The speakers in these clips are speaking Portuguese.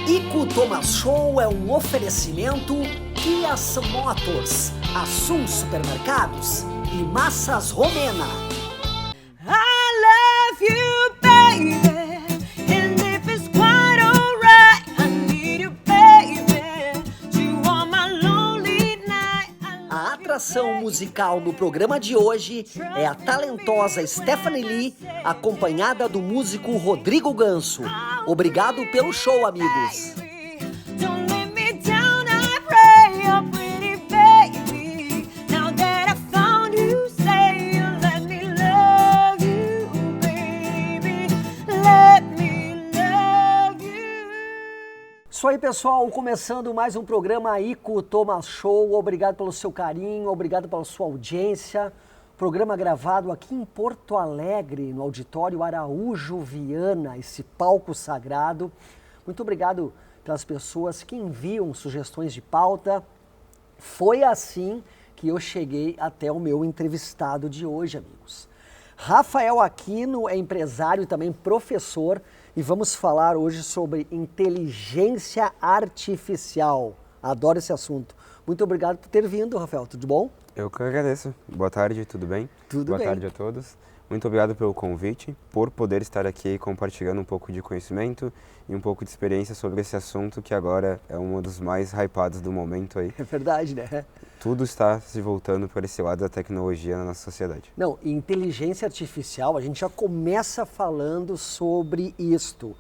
Ico Thomas Show é um oferecimento Kia Motors, Assum Supermercados e Massas Romena. I love you, baby, and if it's quite alright, I need you, baby, you are my lonely night. A atração musical no programa de hoje é a talentosa Stephanie Lee, acompanhada do músico Rodrigo Ganso. Obrigado pelo show, amigos. Don't let me down, I pray, oh pretty baby. Now that I found you, say you let me love you, baby. Let me love you. Isso aí, pessoal, começando mais um programa Ico Thomas Show. Obrigado pelo seu carinho, obrigado pela sua audiência. Programa gravado aqui em Porto Alegre, no Auditório Araújo Viana, esse palco sagrado. Muito obrigado pelas pessoas que enviam sugestões de pauta. Foi assim que eu cheguei até o meu entrevistado de hoje, amigos. Rafael Aquino é empresário e também professor e vamos falar hoje sobre inteligência artificial. Adoro esse assunto. Muito obrigado por ter vindo, Rafael. Tudo bom? Eu que agradeço. Boa tarde, tudo bem? Tudo bem. Boa tarde a todos. Muito obrigado pelo convite, por poder estar aqui compartilhando um pouco de conhecimento e um pouco de experiência sobre esse assunto que agora é um dos mais hypados do momento aí. É verdade, né? Tudo está se voltando para esse lado da tecnologia na nossa sociedade. Não, inteligência artificial, a gente já começa falando sobre isto.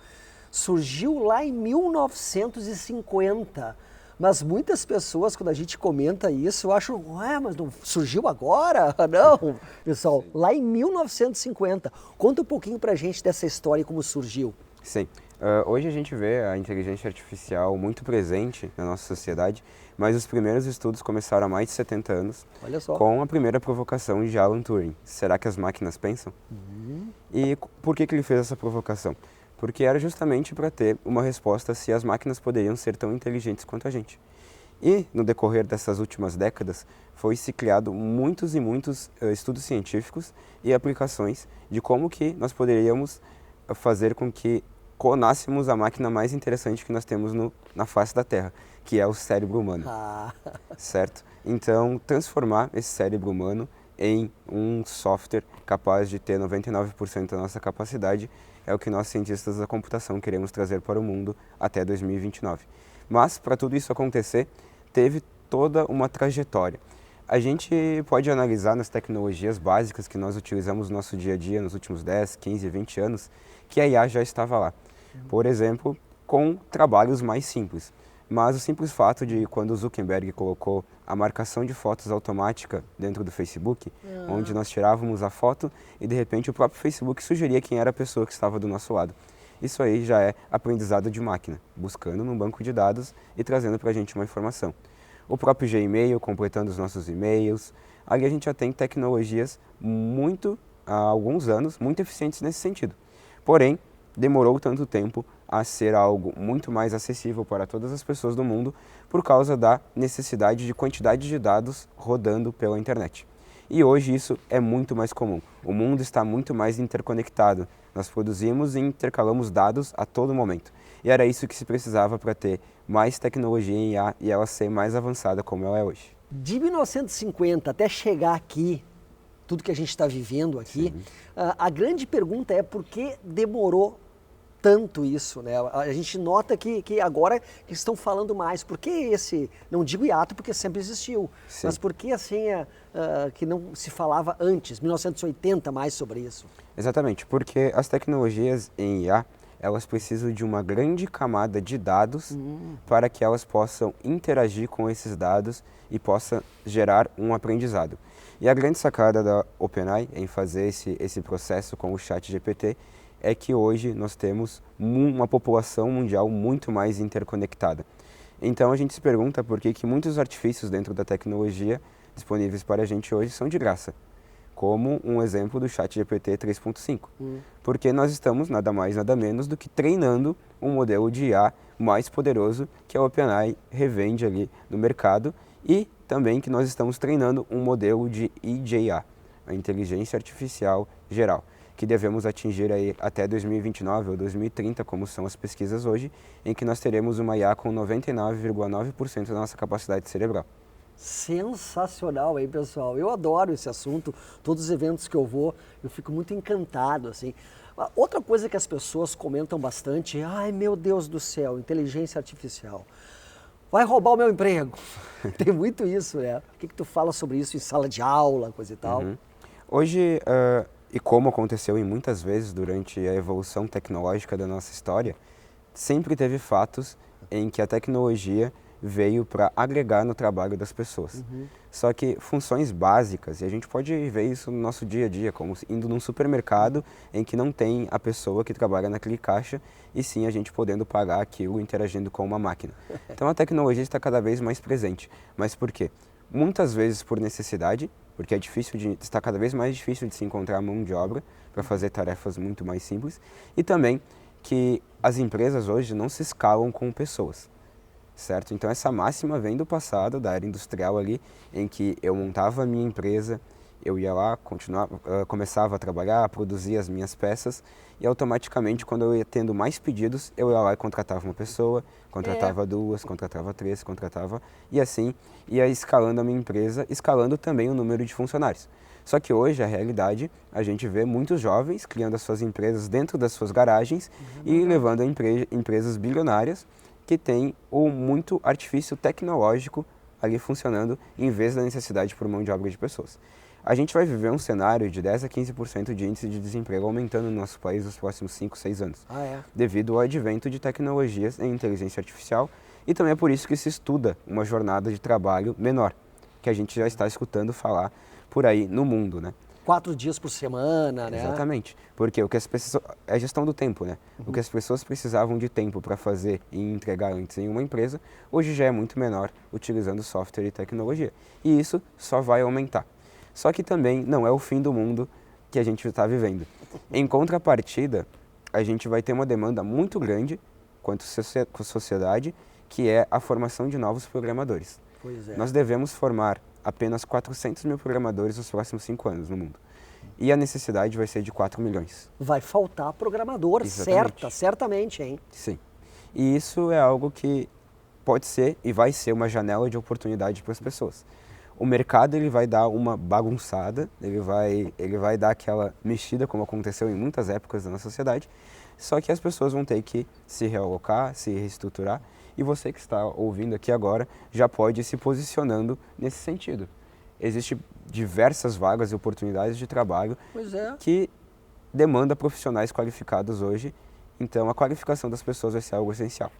Surgiu lá em 1950. Mas muitas pessoas, quando a gente comenta isso, acham, ué, mas não surgiu agora? Não, pessoal, lá em 1950. Conta um pouquinho pra gente dessa história e como surgiu. Sim, hoje a gente vê a inteligência artificial muito presente na nossa sociedade, mas os primeiros estudos começaram há mais de 70 anos, Olha só. Com a primeira provocação de Alan Turing. Será que as máquinas pensam? E por que ele fez essa provocação? Porque era justamente para ter uma resposta se as máquinas poderiam ser tão inteligentes quanto a gente. E, no decorrer dessas últimas décadas, foi-se criado muitos e muitos estudos científicos e aplicações de como que nós poderíamos fazer com que clonássemos a máquina mais interessante que nós temos na face da Terra, que é o cérebro humano, certo? Então, transformar esse cérebro humano em um software capaz de ter 99% da nossa capacidade é o que nós, cientistas da computação, queremos trazer para o mundo até 2029. Mas, para tudo isso acontecer, teve toda uma trajetória. A gente pode analisar nas tecnologias básicas que nós utilizamos no nosso dia a dia, nos últimos 10, 15, 20 anos, que a IA já estava lá. Por exemplo, com trabalhos mais simples. Mas o simples fato de quando o Zuckerberg colocou a marcação de fotos automática dentro do Facebook, onde nós tirávamos a foto e de repente o próprio Facebook sugeria quem era a pessoa que estava do nosso lado. Isso aí já é aprendizado de máquina, buscando num banco de dados e trazendo para a gente uma informação. O próprio Gmail, completando os nossos e-mails. Ali a gente já tem tecnologias há alguns anos, muito eficientes nesse sentido. Porém, demorou tanto tempo a ser algo muito mais acessível para todas as pessoas do mundo por causa da necessidade de quantidade de dados rodando pela internet. E hoje isso é muito mais comum. O mundo está muito mais interconectado. Nós produzimos e intercalamos dados a todo momento. E era isso que se precisava para ter mais tecnologia em IA e ela ser mais avançada como ela é hoje. De 1950 até chegar aqui, tudo que a gente está vivendo aqui, a grande pergunta é por que demorou tanto isso, né? A gente nota que agora estão falando mais. Por que esse, não digo hiato porque sempre existiu, mas por que assim que não se falava antes, 1980 mais sobre isso? Exatamente, porque as tecnologias em IA, elas precisam de uma grande camada de dados para que elas possam interagir com esses dados e possa gerar um aprendizado. E a grande sacada da OpenAI em fazer esse processo com o ChatGPT é que hoje nós temos uma população mundial muito mais interconectada. Então a gente se pergunta por que muitos artifícios dentro da tecnologia disponíveis para a gente hoje são de graça, como um exemplo do ChatGPT 3.5. Porque nós estamos nada mais nada menos do que treinando um modelo de IA mais poderoso que a OpenAI revende ali no mercado e também que nós estamos treinando um modelo de IJA, a Inteligência Artificial Geral, que devemos atingir aí até 2029 ou 2030, como são as pesquisas hoje, em que nós teremos uma IA com 99,9% da nossa capacidade cerebral. Sensacional, hein, pessoal? Eu adoro esse assunto. Todos os eventos que eu vou, eu fico muito encantado, assim. Outra coisa que as pessoas comentam bastante é, ai, meu Deus do céu, inteligência artificial. Vai roubar o meu emprego. Tem muito isso, né? O que tu fala sobre isso em sala de aula, coisa e tal? Hoje, e como aconteceu em muitas vezes durante a evolução tecnológica da nossa história, sempre teve fatos em que a tecnologia veio para agregar no trabalho das pessoas. Só que funções básicas, e a gente pode ver isso no nosso dia a dia, como indo num supermercado em que não tem a pessoa que trabalha naquele caixa, e sim a gente podendo pagar aquilo interagindo com uma máquina. Então a tecnologia está cada vez mais presente. Mas por quê? Muitas vezes por necessidade, porque está cada vez mais difícil de se encontrar mão de obra para fazer tarefas muito mais simples, e também que as empresas hoje não se escalam com pessoas. Certo? Então essa máxima vem do passado, da era industrial ali, em que eu montava a minha empresa, eu ia lá, começava a trabalhar, produzia as minhas peças e automaticamente quando eu ia tendo mais pedidos, eu ia lá e contratava uma pessoa, contratava duas, contratava três, e assim ia escalando a minha empresa, escalando também o número de funcionários. Só que hoje, a realidade, a gente vê muitos jovens criando as suas empresas dentro das suas garagens e levando a empresas bilionárias que tem muito artifício tecnológico ali funcionando em vez da necessidade por mão de obra de pessoas. A gente vai viver um cenário de 10 a 15% de índice de desemprego aumentando no nosso país nos próximos 5, 6 anos, devido ao advento de tecnologias em inteligência artificial, e também é por isso que se estuda uma jornada de trabalho menor, que a gente já está escutando falar por aí no mundo, né? 4 dias por semana, né? Exatamente, porque o que as pessoas, é a gestão do tempo, né? O que as pessoas precisavam de tempo para fazer e entregar antes em uma empresa, hoje já é muito menor utilizando software e tecnologia. E isso só vai aumentar. Só que também não é o fim do mundo que a gente está vivendo. Em contrapartida, a gente vai ter uma demanda muito grande quanto sociedade, que é a formação de novos programadores. Pois é. Nós devemos formar apenas 400 mil programadores nos próximos 5 anos no mundo. E a necessidade vai ser de 4 milhões. Vai faltar programador, certamente, hein? Sim. E isso é algo que pode ser e vai ser uma janela de oportunidade para as pessoas. O mercado ele vai dar uma bagunçada, ele vai dar aquela mexida como aconteceu em muitas épocas da nossa sociedade, só que as pessoas vão ter que se realocar, se reestruturar, e você que está ouvindo aqui agora já pode ir se posicionando nesse sentido. Existem diversas vagas e oportunidades de trabalho que demandam profissionais qualificados hoje, então a qualificação das pessoas vai ser algo essencial.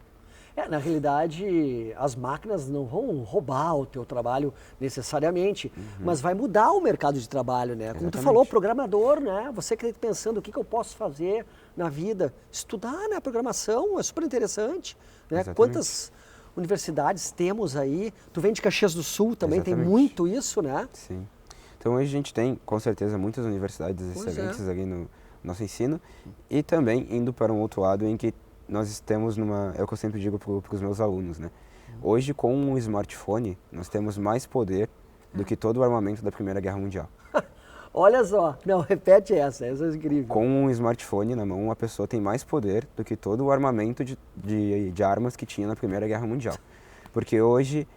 Na realidade, as máquinas não vão roubar o teu trabalho necessariamente, mas vai mudar o mercado de trabalho, né? Como tu falou, programador, né? Você que está pensando o que eu posso fazer na vida, estudar, né? Programação é super interessante, né? Quantas universidades temos aí? Tu vem de Caxias do Sul também, tem muito isso, né? Sim. Então hoje a gente tem, com certeza, muitas universidades excelentes ali no nosso ensino, e também indo para um outro lado em que nós estamos é o que eu sempre digo para os meus alunos, né? Hoje, com um smartphone, nós temos mais poder do que todo o armamento da Primeira Guerra Mundial. Olha só, não, repete essa é incrível. Com um smartphone na mão, uma pessoa tem mais poder do que todo o armamento de armas que tinha na Primeira Guerra Mundial. Porque hoje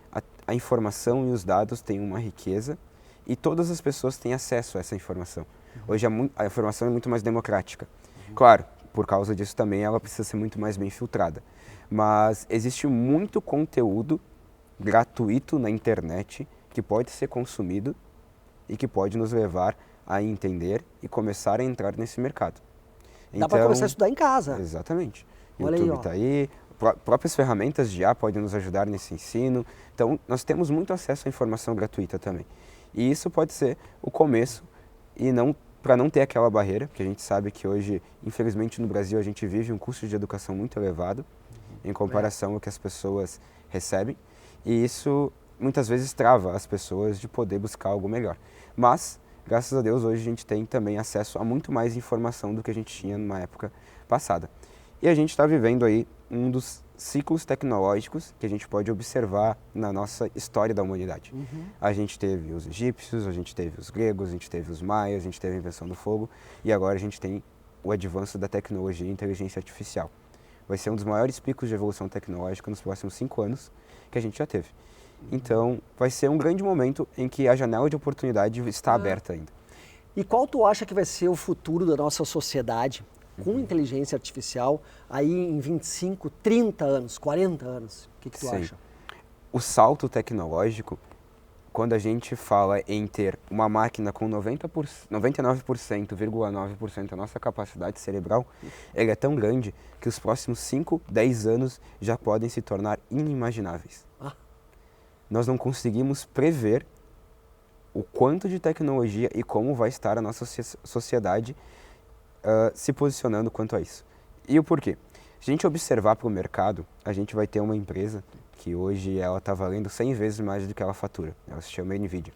a informação e os dados têm uma riqueza e todas as pessoas têm acesso a essa informação. Hoje a informação é muito mais democrática. Claro, por causa disso também ela precisa ser muito mais bem filtrada. Mas existe muito conteúdo gratuito na internet que pode ser consumido e que pode nos levar a entender e começar a entrar nesse mercado. Dá para começar a estudar em casa. Exatamente. O Olha YouTube aí, está aí, próprias ferramentas de IA podem nos ajudar nesse ensino. Então, nós temos muito acesso à informação gratuita também. E isso pode ser o começo, e não para não ter aquela barreira, porque a gente sabe que hoje, infelizmente no Brasil, a gente vive um custo de educação muito elevado em comparação ao que as pessoas recebem, e isso muitas vezes trava as pessoas de poder buscar algo melhor. Mas, graças a Deus, hoje a gente tem também acesso a muito mais informação do que a gente tinha numa época passada. E a gente está vivendo aí um dos ciclos tecnológicos que a gente pode observar na nossa história da humanidade. A gente teve os egípcios, a gente teve os gregos, a gente teve os maias, a gente teve a invenção do fogo e agora a gente tem o avanço da tecnologia e inteligência artificial. Vai ser um dos maiores picos de evolução tecnológica nos próximos 5 anos que a gente já teve. Então, vai ser um grande momento em que a janela de oportunidade está aberta ainda. E qual tu acha que vai ser o futuro da nossa sociedade com inteligência artificial aí em 25, 30 anos, 40 anos? O que tu Sim. acha? O salto tecnológico, quando a gente fala em ter uma máquina com 99,9% da nossa capacidade cerebral, ele é tão grande que os próximos 5, 10 anos já podem se tornar inimagináveis. Ah. Nós não conseguimos prever o quanto de tecnologia e como vai estar a nossa sociedade se posicionando quanto a isso. E o porquê? Se a gente observar para o mercado, a gente vai ter uma empresa que hoje ela está valendo 100 vezes mais do que ela fatura. Ela se chama NVIDIA.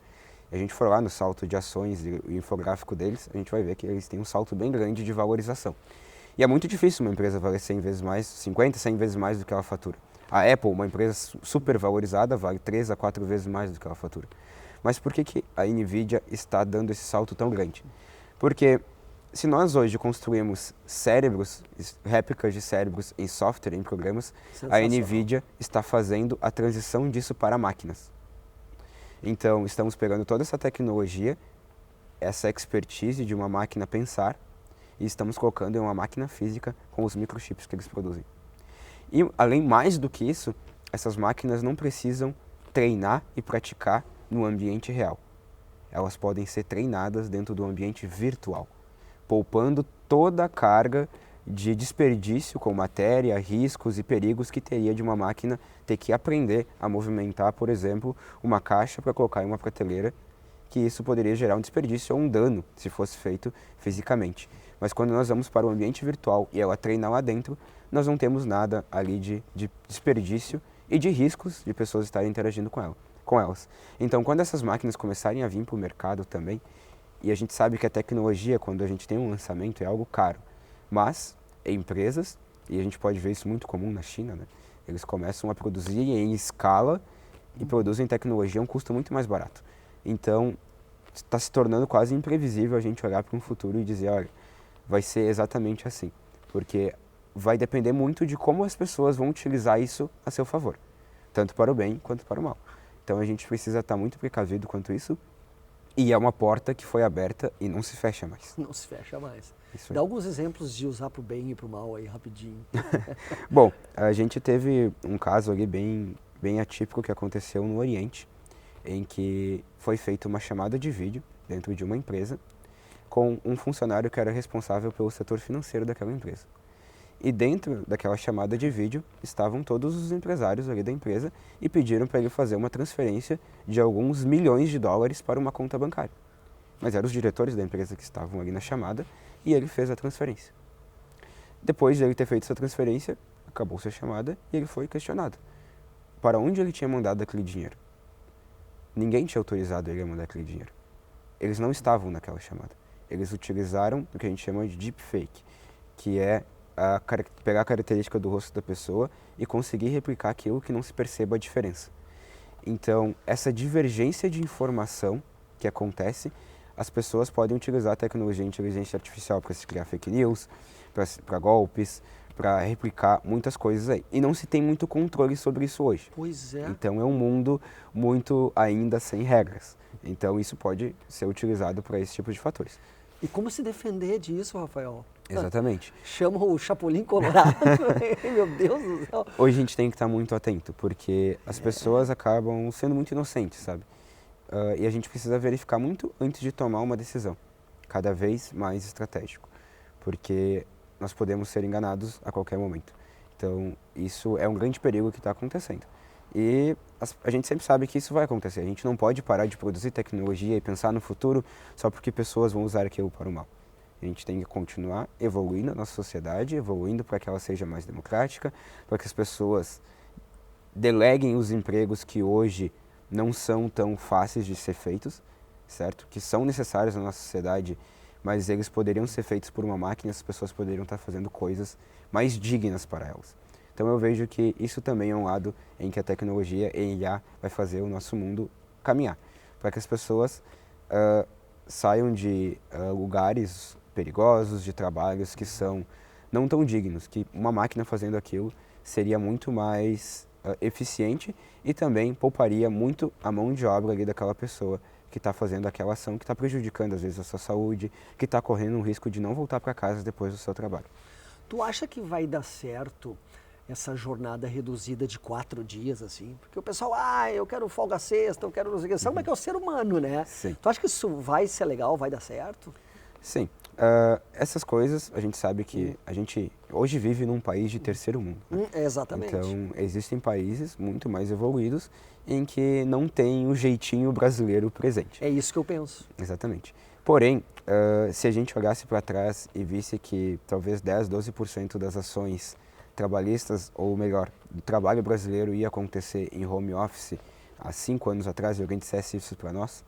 E a gente for lá no salto de ações e o infográfico deles, a gente vai ver que eles têm um salto bem grande de valorização. E é muito difícil uma empresa valer 100 vezes mais, 50, 100 vezes mais do que ela fatura. A Apple, uma empresa super valorizada, vale 3 a 4 vezes mais do que ela fatura. Mas por que a NVIDIA está dando esse salto tão grande? Porque se nós hoje construímos cérebros, réplicas de cérebros em software, em programas, a NVIDIA está fazendo a transição disso para máquinas. Então, estamos pegando toda essa tecnologia, essa expertise de uma máquina pensar, e estamos colocando em uma máquina física com os microchips que eles produzem. E, além mais do que isso, essas máquinas não precisam treinar e praticar no ambiente real. Elas podem ser treinadas dentro do ambiente virtual, poupando toda a carga de desperdício com matéria, riscos e perigos que teria de uma máquina ter que aprender a movimentar, por exemplo, uma caixa para colocar em uma prateleira, que isso poderia gerar um desperdício ou um dano se fosse feito fisicamente. Mas quando nós vamos para o ambiente virtual e ela treina lá dentro, nós não temos nada ali de desperdício e de riscos de pessoas estarem interagindo com elas. Então, quando essas máquinas começarem a vir para o mercado também, e a gente sabe que a tecnologia, quando a gente tem um lançamento, é algo caro. Mas empresas, e a gente pode ver isso muito comum na China, né? Eles começam a produzir em escala e produzem tecnologia a um custo muito mais barato. Então, está se tornando quase imprevisível a gente olhar para um futuro e dizer, olha, vai ser exatamente assim. Porque vai depender muito de como as pessoas vão utilizar isso a seu favor, tanto para o bem quanto para o mal. Então, a gente precisa estar muito precavido quanto isso. E é uma porta que foi aberta e não se fecha mais. Não se fecha mais. Isso aí. Dá alguns exemplos de usar para o bem e para o mal aí, rapidinho. Bom, a gente teve um caso ali bem atípico que aconteceu no Oriente, em que foi feita uma chamada de vídeo dentro de uma empresa com um funcionário que era responsável pelo setor financeiro daquela empresa. E dentro daquela chamada de vídeo estavam todos os empresários ali da empresa e pediram para ele fazer uma transferência de alguns milhões de dólares para uma conta bancária. Mas eram os diretores da empresa que estavam ali na chamada e ele fez a transferência. Depois de ele ter feito essa transferência, acabou-se a chamada e ele foi questionado. Para onde ele tinha mandado aquele dinheiro? Ninguém tinha autorizado ele a mandar aquele dinheiro. Eles não estavam naquela chamada. Eles utilizaram o que a gente chama de deepfake, que é pegar a característica do rosto da pessoa e conseguir replicar aquilo que não se perceba a diferença. Então, essa divergência de informação que acontece, as pessoas podem utilizar a tecnologia de inteligência artificial para se criar fake news, para golpes, para replicar muitas coisas aí. E não se tem muito controle sobre isso hoje. Pois é. Então, é um mundo muito ainda sem regras. Então, isso pode ser utilizado para esse tipo de fatores. E como se defender disso, Rafael? Exatamente. Chama o Chapolin Colorado. Meu Deus do céu. Hoje a gente tem que estar muito atento, porque as pessoas acabam sendo muito inocentes, sabe? E a gente precisa verificar muito antes de tomar uma decisão, cada vez mais estratégico, porque nós podemos ser enganados a qualquer momento. Então, isso é um grande perigo que está acontecendo. E a gente sempre sabe que isso vai acontecer. A gente não pode parar de produzir tecnologia e pensar no futuro só porque pessoas vão usar aquilo para o mal. A gente tem que continuar evoluindo a nossa sociedade, evoluindo para que ela seja mais democrática, para que as pessoas deleguem os empregos que hoje não são tão fáceis de ser feitos, certo? Que são necessários na nossa sociedade, mas eles poderiam ser feitos por uma máquina e as pessoas poderiam estar fazendo coisas mais dignas para elas. Então eu vejo que isso também é um lado em que a tecnologia e IA vai fazer o nosso mundo caminhar, para que as pessoas saiam de lugares perigosos, de trabalhos que são não tão dignos, que uma máquina fazendo aquilo seria muito mais eficiente e também pouparia muito a mão de obra ali daquela pessoa que está fazendo aquela ação, que está prejudicando às vezes a sua saúde, que está correndo um risco de não voltar para casa depois do seu trabalho. Tu acha que vai dar certo essa jornada reduzida de 4 dias, assim? Porque o pessoal, eu quero folga sexta, eu quero não sei o que. Sabe como é que é o ser humano, né? Sim. Tu acha que isso vai ser legal, vai dar certo? Sim. Essas coisas, a gente sabe que a gente hoje vive num país de terceiro mundo. Né? Exatamente. Então, existem países muito mais evoluídos em que não tem o jeitinho brasileiro presente. É isso que eu penso. Exatamente. Porém, se a gente olhasse para trás e visse que talvez 10, 12% das ações trabalhistas, ou melhor, do trabalho brasileiro ia acontecer em home office há 5 anos atrás e alguém dissesse isso para nós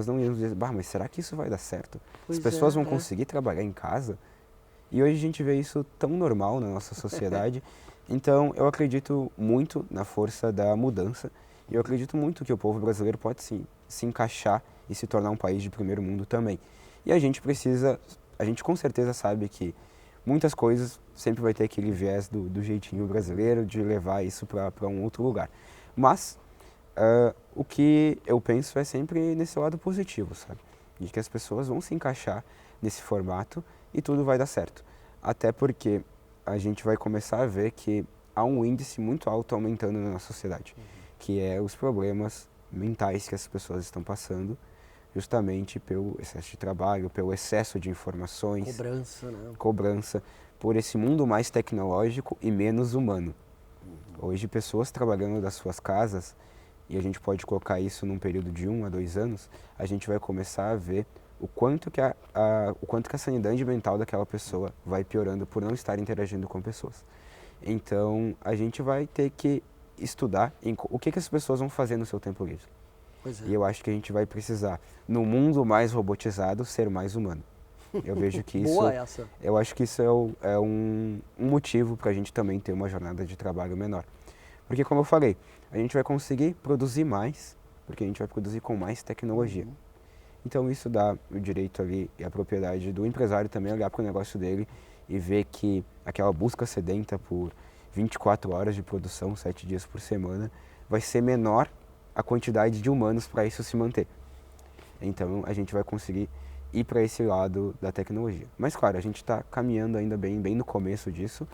não íamos dizer, mas será que isso vai dar certo? Pois As pessoas vão é. conseguir trabalhar em casa? E hoje a gente vê isso tão normal na nossa sociedade. Então, eu acredito muito na força da mudança e eu acredito muito que o povo brasileiro pode sim se encaixar e se tornar um país de primeiro mundo também. E a gente com certeza sabe que muitas coisas sempre vai ter aquele viés do jeitinho brasileiro de levar isso para um outro lugar. Mas o que eu penso é sempre nesse lado positivo, sabe? De que as pessoas vão se encaixar nesse formato e tudo vai dar certo. Até porque a gente vai começar a ver que há um índice muito alto aumentando na nossa sociedade, que é os problemas mentais que as pessoas estão passando, justamente pelo excesso de trabalho, pelo excesso de informações, cobrança, por esse mundo mais tecnológico e menos humano. Hoje, pessoas trabalhando das suas casas, e a gente pode colocar isso num período de 1 a 2 anos, a gente vai começar a ver o quanto que a sanidade mental daquela pessoa vai piorando por não estar interagindo com pessoas. Então, a gente vai ter que estudar o que as pessoas vão fazer no seu tempo livre. Pois é. E eu acho que a gente vai precisar, no mundo mais robotizado, ser mais humano. Eu vejo que isso, Boa essa. eu acho que isso é um motivo para a gente também ter uma jornada de trabalho menor. Porque, como eu falei, a gente vai conseguir produzir mais, porque a gente vai produzir com mais tecnologia. Então isso dá o direito ali e a propriedade do empresário também olhar para o negócio dele e ver que aquela busca sedenta por 24 horas de produção, 7 dias por semana, vai ser menor a quantidade de humanos para isso se manter. Então a gente vai conseguir ir para esse lado da tecnologia. Mas claro, a gente está caminhando ainda bem no começo disso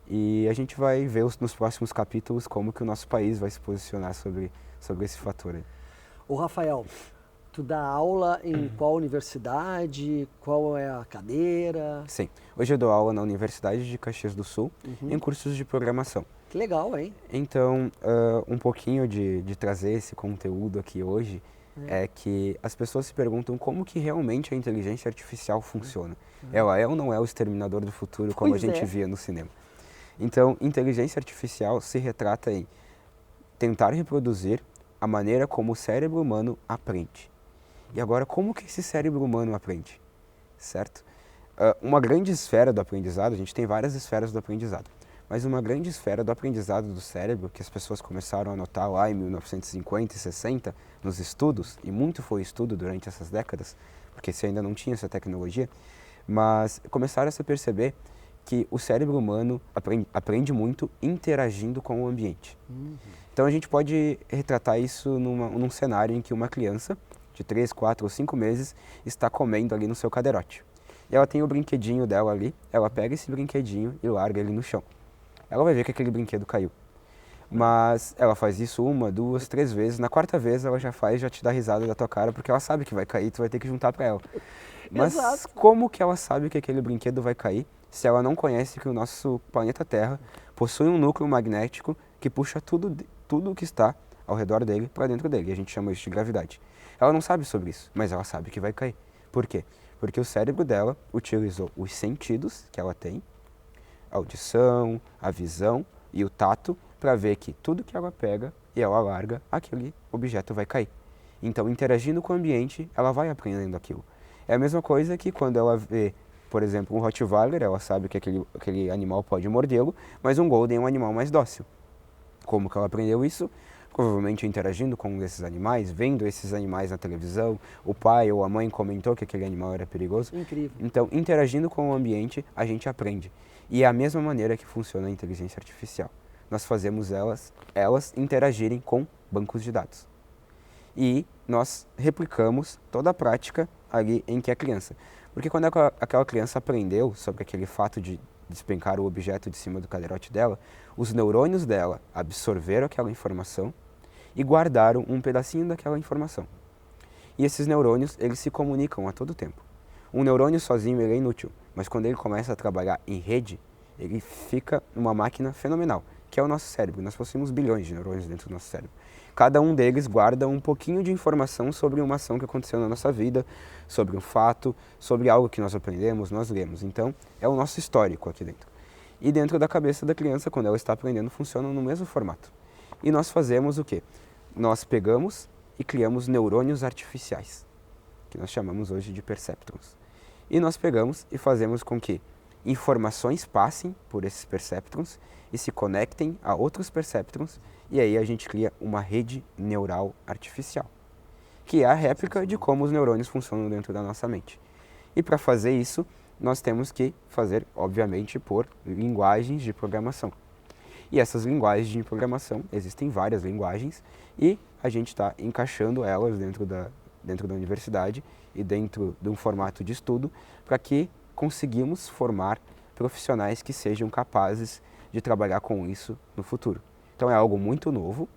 e a gente vai ver nos próximos capítulos como que o nosso país vai se posicionar sobre esse fator aí. Ô Rafael, tu dá aula em qual universidade? Qual é a cadeira? Sim, hoje eu dou aula na Universidade de Caxias do Sul em cursos de programação. Que legal, hein? Então, um pouquinho de trazer esse conteúdo aqui hoje é que as pessoas se perguntam como que realmente a inteligência artificial funciona. Ela é ou não é o exterminador do futuro como a gente via no cinema? Então, inteligência artificial se retrata em tentar reproduzir a maneira como o cérebro humano aprende. E agora, como que esse cérebro humano aprende? Certo? Uma grande esfera do aprendizado, a gente tem várias esferas do aprendizado, mas uma grande esfera do aprendizado do cérebro, que as pessoas começaram a notar lá em 1950 e 60, nos estudos, e muito foi estudo durante essas décadas, porque você ainda não tinha essa tecnologia, mas começaram a se perceber que o cérebro humano aprende muito interagindo com o ambiente. Então a gente pode retratar isso num cenário em que uma criança de 3, 4 ou 5 meses está comendo ali no seu cadeirote. E ela tem o brinquedinho dela ali, ela pega esse brinquedinho e larga ele no chão. Ela vai ver que aquele brinquedo caiu. Mas ela faz isso 1, 2, 3 vezes, na 4ª vez ela já te dá risada da tua cara, porque ela sabe que vai cair, tu vai ter que juntar para ela. Mas Exato. como que ela sabe que aquele brinquedo vai cair se ela não conhece que o nosso planeta Terra possui um núcleo magnético que puxa tudo que está ao redor dele para dentro dele, e a gente chama isso de gravidade. Ela não sabe sobre isso, mas ela sabe que vai cair. Por quê? Porque o cérebro dela utilizou os sentidos que ela tem, a audição, a visão e o tato, para ver que tudo que ela pega e ela larga, aquele objeto vai cair. Então, interagindo com o ambiente, ela vai aprendendo aquilo. É a mesma coisa que quando ela vê, por exemplo, um Rottweiler, ela sabe que aquele animal pode mordê-lo, mas um Golden é um animal mais dócil. Como que ela aprendeu isso? Provavelmente interagindo com esses animais, vendo esses animais na televisão, o pai ou a mãe comentou que aquele animal era perigoso. Incrível. Então, interagindo com o ambiente, a gente aprende. E é a mesma maneira que funciona a inteligência artificial. Nós fazemos elas interagirem com bancos de dados. E nós replicamos toda a prática ali em que é criança. Porque quando aquela criança aprendeu sobre aquele fato de despencar o objeto de cima do cadeirote dela, os neurônios dela absorveram aquela informação e guardaram um pedacinho daquela informação. E esses neurônios, eles se comunicam a todo tempo. Um neurônio sozinho ele é inútil, mas quando ele começa a trabalhar em rede, ele fica uma máquina fenomenal, que é o nosso cérebro. Nós possuímos bilhões de neurônios dentro do nosso cérebro. Cada um deles guarda um pouquinho de informação sobre uma ação que aconteceu na nossa vida, sobre um fato, sobre algo que nós aprendemos, nós lemos. Então, é o nosso histórico aqui dentro. E dentro da cabeça da criança, quando ela está aprendendo, funciona no mesmo formato. E nós fazemos o quê? Nós pegamos e criamos neurônios artificiais, que nós chamamos hoje de perceptrons. E nós pegamos e fazemos com que informações passem por esses perceptrons e se conectem a outros perceptrons, e aí a gente cria uma rede neural artificial, que é a réplica de como os neurônios funcionam dentro da nossa mente. E para fazer isso, nós temos que fazer, obviamente, por linguagens de programação. E essas linguagens de programação, existem várias linguagens, e a gente está encaixando elas dentro da universidade e dentro de um formato de estudo, para que conseguimos formar profissionais que sejam capazes de trabalhar com isso no futuro. Então é algo muito novo,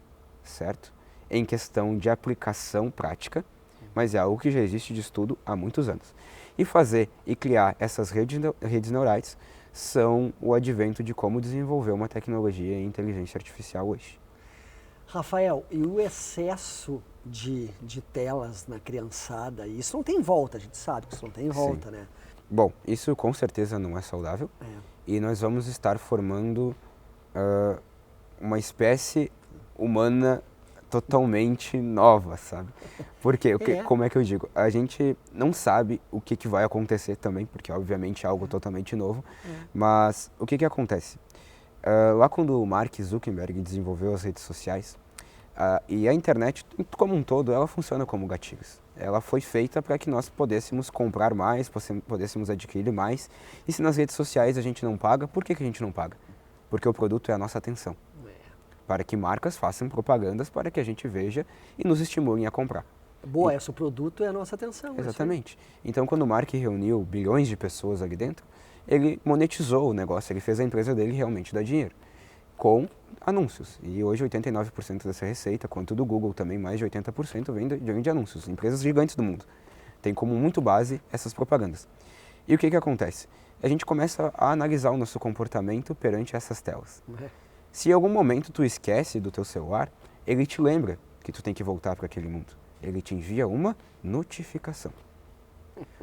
certo? Em questão de aplicação prática, mas é algo que já existe de estudo há muitos anos. E fazer e criar essas redes neurais são o advento de como desenvolver uma tecnologia em inteligência artificial hoje. Rafael, e o excesso de telas na criançada, isso não tem volta, a gente sabe que isso não tem volta, né? Bom, isso com certeza não é saudável, e nós vamos estar formando uma espécie humana totalmente nova, sabe? Porque, como é que eu digo? A gente não sabe o que vai acontecer também, porque obviamente é algo totalmente novo, mas o que acontece? Lá quando o Mark Zuckerberg desenvolveu as redes sociais, e a internet como um todo, ela funciona como gatilhos. Ela foi feita para que nós pudéssemos comprar mais, pudéssemos adquirir mais. E se nas redes sociais a gente não paga, por que a gente não paga? Porque o produto é a nossa atenção. Para que marcas façam propagandas para que a gente veja e nos estimulem a comprar. Boa, esse produto é a nossa atenção. Exatamente. Então, quando o Mark reuniu bilhões de pessoas ali dentro, ele monetizou o negócio, ele fez a empresa dele realmente dar dinheiro, com anúncios. E hoje 89% dessa receita, quanto do Google também, mais de 80% vem de anúncios. Empresas gigantes do mundo. Tem como muito base essas propagandas. E o que acontece? A gente começa a analisar o nosso comportamento perante essas telas. Se em algum momento tu esquece do teu celular, ele te lembra que tu tem que voltar para aquele mundo. Ele te envia uma notificação.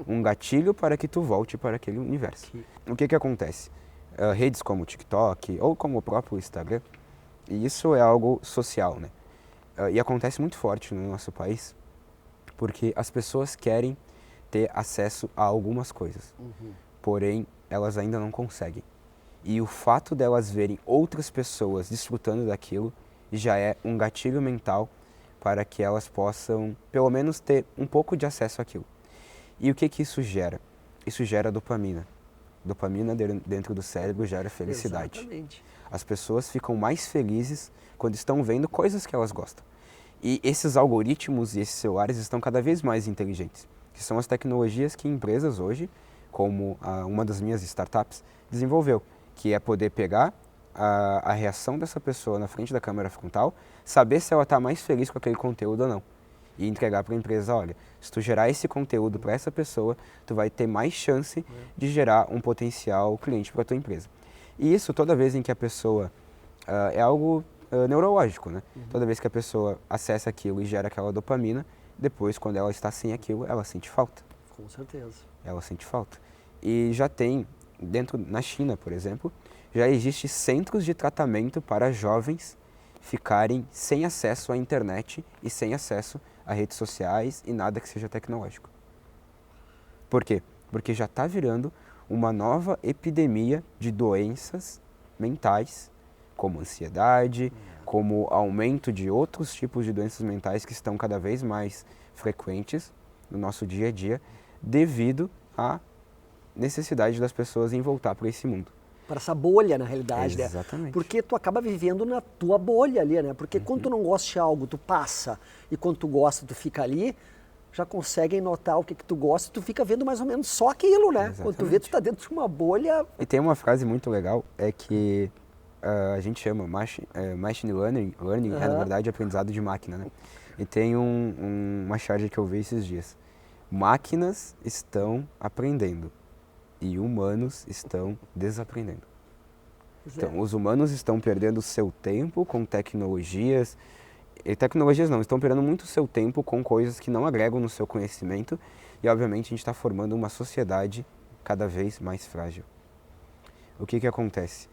Um gatilho para que tu volte para aquele universo. O que acontece? Redes como o TikTok ou como o próprio Instagram, e isso é algo social, né? E acontece muito forte no nosso país, porque as pessoas querem ter acesso a algumas coisas, porém elas ainda não conseguem. E o fato delas verem outras pessoas desfrutando daquilo já é um gatilho mental para que elas possam, pelo menos, ter um pouco de acesso àquilo. E o que isso gera? Isso gera dopamina. Dopamina dentro do cérebro gera felicidade. Exatamente. As pessoas ficam mais felizes quando estão vendo coisas que elas gostam. E esses algoritmos e esses celulares estão cada vez mais inteligentes, que são as tecnologias que empresas hoje, como uma das minhas startups, desenvolveu, que é poder pegar a reação dessa pessoa na frente da câmera frontal, saber se ela está mais feliz com aquele conteúdo ou não. E entregar para a empresa, olha, se tu gerar esse conteúdo para essa pessoa, tu vai ter mais chance de gerar um potencial cliente para a tua empresa. E isso toda vez em que a pessoa, é algo neurológico, né? Toda vez que a pessoa acessa aquilo e gera aquela dopamina, depois quando ela está sem aquilo, ela sente falta. Com certeza. Ela sente falta. E já tem, na China, por exemplo, já existe centros de tratamento para jovens ficarem sem acesso à internet e sem acesso a redes sociais e nada que seja tecnológico. Por quê? Porque já está virando uma nova epidemia de doenças mentais, como ansiedade, como aumento de outros tipos de doenças mentais que estão cada vez mais frequentes no nosso dia a dia, devido à necessidade das pessoas em voltar para esse mundo. Para essa bolha, na realidade, né? Exatamente. Porque tu acaba vivendo na tua bolha ali, né? Porque quando tu não gosta de algo, tu passa, e quando tu gosta, tu fica ali, já conseguem notar o que tu gosta, tu fica vendo mais ou menos só aquilo, né? Exatamente. Quando tu vê, tu tá dentro de uma bolha. E tem uma frase muito legal, é que a gente chama machine learning é na verdade aprendizado de máquina, né? E tem uma charge que eu vi esses dias. Máquinas estão aprendendo e humanos estão desaprendendo. Então, os humanos estão perdendo seu tempo com tecnologias, estão perdendo muito seu tempo com coisas que não agregam no seu conhecimento e, obviamente, a gente está formando uma sociedade cada vez mais frágil. O que acontece?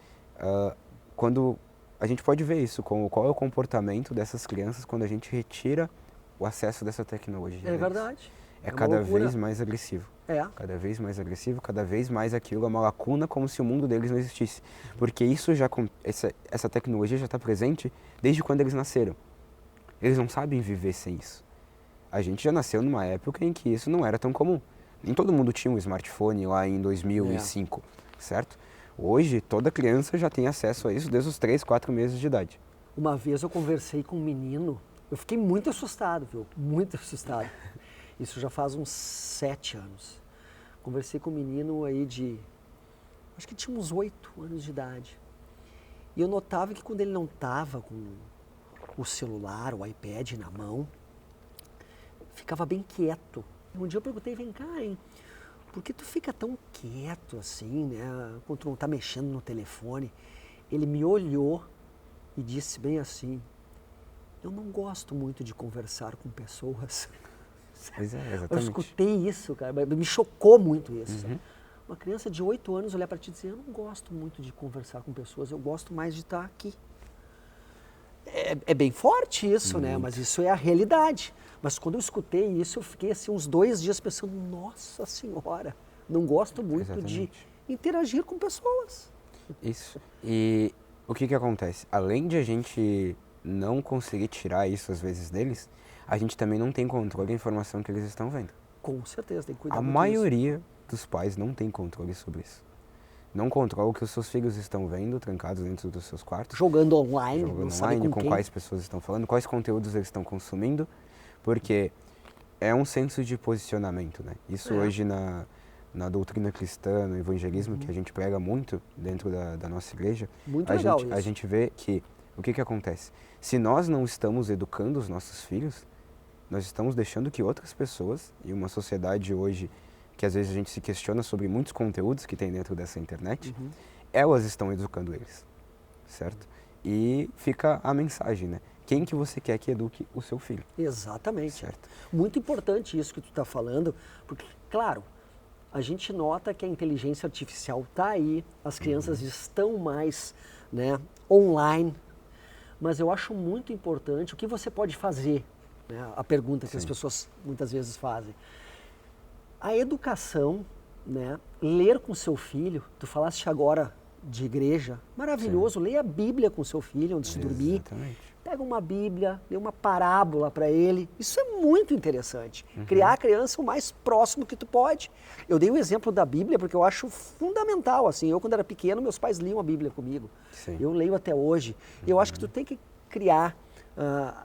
Quando a gente pode ver isso, qual é o comportamento dessas crianças quando a gente retira o acesso dessa tecnologia É deles. verdade. É uma cada loucura. vez mais agressivo. É. Cada vez mais agressivo, cada vez mais aquilo é uma lacuna, como se o mundo deles não existisse. Porque isso já, essa tecnologia já está presente desde quando eles nasceram. Eles não sabem viver sem isso. A gente já nasceu numa época em que isso não era tão comum. Nem todo mundo tinha um smartphone lá em 2005, certo? Hoje, toda criança já tem acesso a isso desde os 3, 4 meses de idade. Uma vez eu conversei com um menino, eu fiquei muito assustado, viu? Muito assustado. Isso já faz uns 7 anos. Conversei com um menino aí acho que tinha uns 8 anos de idade. E eu notava que quando ele não estava com o celular, o iPad na mão, ficava bem quieto. Um dia eu perguntei, vem cá, hein? Por que tu fica tão quieto assim, né? Quando tu não tá mexendo no telefone? Ele me olhou e disse bem assim, eu não gosto muito de conversar com pessoas. Pois é, Eu exatamente. escutei isso, cara, me chocou muito isso. Uma criança de 8 anos olhar para ti e dizer, eu não gosto muito de conversar com pessoas, eu gosto mais de estar aqui. É bem forte isso, né? Mas isso é a realidade. Mas quando eu escutei isso, eu fiquei assim uns 2 dias pensando, nossa senhora, não gosto muito de Exatamente. interagir com pessoas. Isso. E o que acontece? Além de a gente não conseguir tirar isso às vezes deles, a gente também não tem controle da informação que eles estão vendo. Com certeza, tem que cuidar A muito maioria dos pais não tem controle sobre isso. Não controla o que os seus filhos estão vendo, trancados dentro dos seus quartos. Jogando online, Jogando não sabe online, com com quem. quais pessoas estão falando, quais conteúdos eles estão consumindo, porque é um senso de posicionamento, né? Isso hoje na doutrina cristã, no evangelismo, que a gente prega muito dentro da nossa igreja, Muito a legal gente, a isso. gente vê que o que acontece? Se nós não estamos educando os nossos filhos, nós estamos deixando que outras pessoas, e uma sociedade hoje que às vezes a gente se questiona sobre muitos conteúdos que tem dentro dessa internet, elas estão educando eles, certo? E fica a mensagem, né? Quem que você quer que eduque o seu filho? Exatamente. Certo. Muito importante isso que tu está falando, porque, claro, a gente nota que a inteligência artificial está aí, as crianças estão mais, né, online, mas eu acho muito importante o que você pode fazer, né, a pergunta que as pessoas muitas vezes fazem. A educação, né, ler com seu filho, tu falaste agora de igreja, maravilhoso, leia a Bíblia com seu filho antes de dormir. Exatamente. Pega uma Bíblia, lê uma parábola para ele. Isso é muito interessante. Criar a criança o mais próximo que tu pode. Eu dei o exemplo da Bíblia porque eu acho fundamental. Assim, eu quando era pequeno, meus pais liam a Bíblia comigo. Sim. Eu leio até hoje. Eu acho que tu tem que criar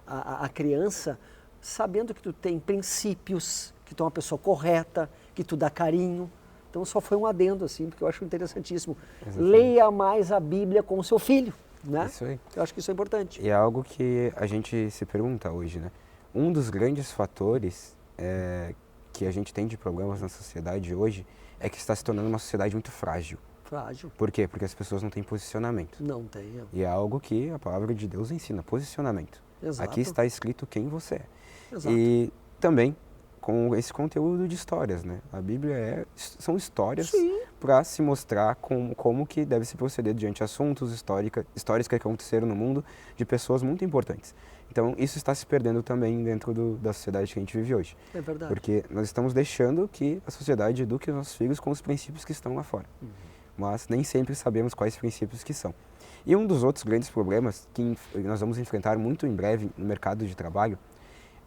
a criança sabendo que tu tem princípios, que tu é uma pessoa correta, que tu dá carinho. Então só foi um adendo, assim, porque eu acho interessantíssimo. Exatamente. Leia mais a Bíblia com o seu filho. Né? Isso aí. Eu acho que isso é importante. E é algo que a gente se pergunta hoje, né? Um dos grandes fatores que a gente tem de problemas na sociedade hoje é que está se tornando uma sociedade muito frágil. Frágil. Por quê? Porque as pessoas não têm posicionamento. Não tem. E é algo que a palavra de Deus ensina, posicionamento. Exato. Aqui está escrito quem você é. Exato. E também com esse conteúdo de histórias, né? A Bíblia são histórias Sim. para se mostrar como que deve se proceder diante de assuntos históricos que aconteceram no mundo de pessoas muito importantes. Então, isso está se perdendo também dentro da sociedade que a gente vive hoje. É verdade. Porque nós estamos deixando que a sociedade eduque os nossos filhos com os princípios que estão lá fora. Mas nem sempre sabemos quais princípios que são. E um dos outros grandes problemas que nós vamos enfrentar muito em breve no mercado de trabalho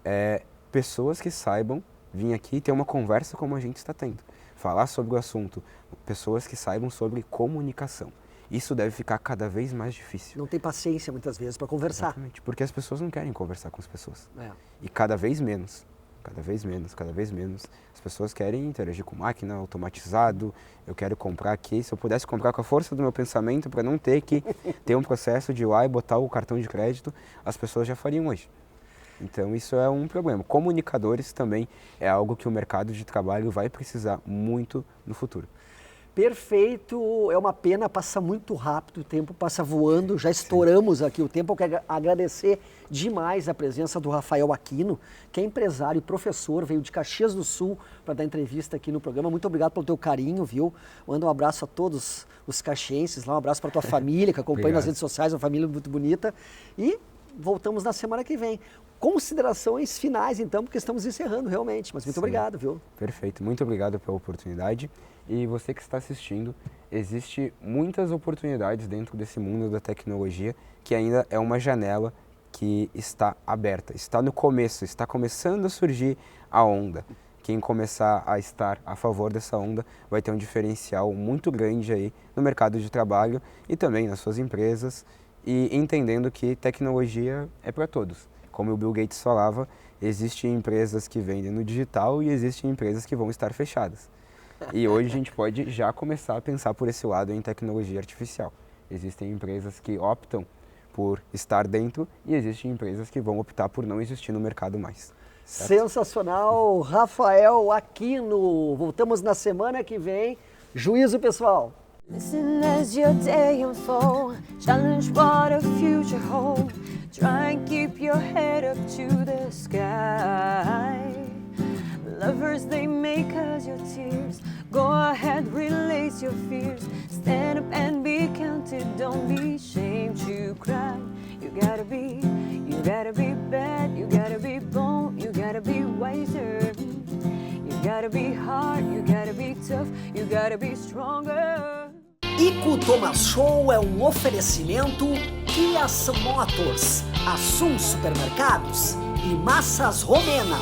é pessoas que saibam vir aqui e ter uma conversa como a gente está tendo. Falar sobre o assunto, pessoas que saibam sobre comunicação. Isso deve ficar cada vez mais difícil. Não tem paciência muitas vezes para conversar. Exatamente, porque as pessoas não querem conversar com as pessoas. É. E cada vez menos. As pessoas querem interagir com máquina, automatizado. Eu quero comprar aqui. Se eu pudesse comprar com a força do meu pensamento para não ter que ter um processo de ir lá e botar o cartão de crédito, as pessoas já fariam hoje. Então isso é um problema. Comunicadores também é algo que o mercado de trabalho vai precisar muito no futuro. Perfeito, é uma pena, passa muito rápido, o tempo passa voando, já estouramos aqui o tempo. Eu quero agradecer demais a presença do Rafael Aquino, que é empresário e professor, veio de Caxias do Sul para dar entrevista aqui no programa. Muito obrigado pelo teu carinho, viu? Manda um abraço a todos os caxienses lá, um abraço para tua família, que acompanha nas redes sociais, uma família muito bonita. E voltamos na semana que vem. Considerações finais, então, porque estamos encerrando realmente, mas muito obrigado, viu? Perfeito, muito obrigado pela oportunidade. E você que está assistindo, existe muitas oportunidades dentro desse mundo da tecnologia que ainda é uma janela que está aberta, está no começo, está começando a surgir a onda. Quem começar a estar a favor dessa onda vai ter um diferencial muito grande aí no mercado de trabalho e também nas suas empresas, e entendendo que tecnologia é para todos. Como o Bill Gates falava, existem empresas que vendem no digital e existem empresas que vão estar fechadas. E hoje a gente pode já começar a pensar por esse lado em tecnologia artificial. Existem empresas que optam por estar dentro e existem empresas que vão optar por não existir no mercado mais. Certo? Sensacional, Rafael Aquino. Voltamos na semana que vem. Juízo, pessoal. Listen as your day unfolds. Challenge what a future holds. Try and keep your head up to the sky. Lovers, they may cause your tears. Go ahead, release your fears. Stand up and be counted. Don't be ashamed to cry. You gotta be bad. You gotta be bold. You gotta be wiser. You gotta be hard. You gotta be tough. You gotta be stronger. Ico Thomas Show é um oferecimento Kia Motors, Assum Supermercados e Massas Romena.